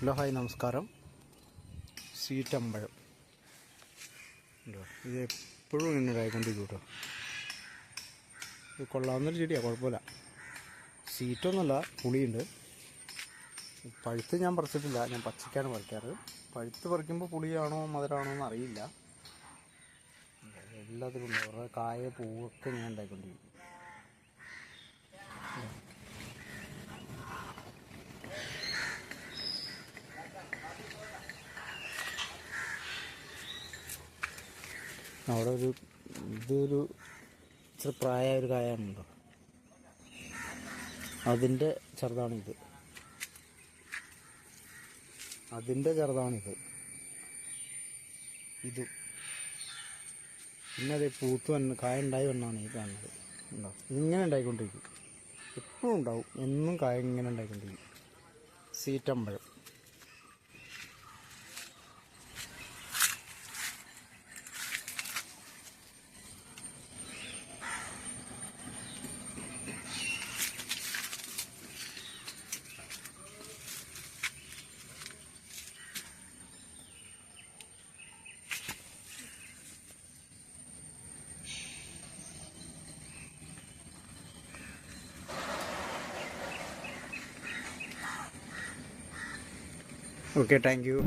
Hello hi നമസ്കാരം. സീറ്റമ്പഴം ഉണ്ടോ? ഇത് എപ്പോഴും ഇങ്ങനെ ഉണ്ടായിക്കൊണ്ടിരിക്കും കേട്ടോ. ഇത് കൊള്ളാവുന്നൊരു ചെടിയാണ്, കുഴപ്പമില്ല. സീറ്റൊന്നുമല്ല, പുളിയുണ്ട്. പഴുത്ത് ഞാൻ പറിച്ചിട്ടില്ല, ഞാൻ പച്ചക്കാണ് പറിക്കാറ്. പഴുത്ത് പറിക്കുമ്പോൾ പുളിയാണോ മധുരമാണോ എന്ന് അറിയില്ല. എല്ലാത്തിലും ഉണ്ട്, അവരുടെ കായ പൂവൊക്കെ ഞാൻ ഉണ്ടായിക്കൊണ്ടിരിക്കും. അവിടെ ഇതൊരു ഇച്ചിരി പ്രായമായ ഒരു കായാണുണ്ടോ, അതിൻ്റെ ചെറുതാണിത്. ഇതും പിന്നെ അത് പൂത്ത് കായ ഉണ്ടായി വന്നാണ് ഈ കാണുന്നത്. ഉണ്ടോ? ഇങ്ങനെ ഉണ്ടായിക്കൊണ്ടിരിക്കും, എപ്പോഴും ഉണ്ടാവും, എന്നും കായ ഇങ്ങനെ ഉണ്ടായിക്കൊണ്ടിരിക്കും. സീറ്റമ്പഴം. Okay, thank you.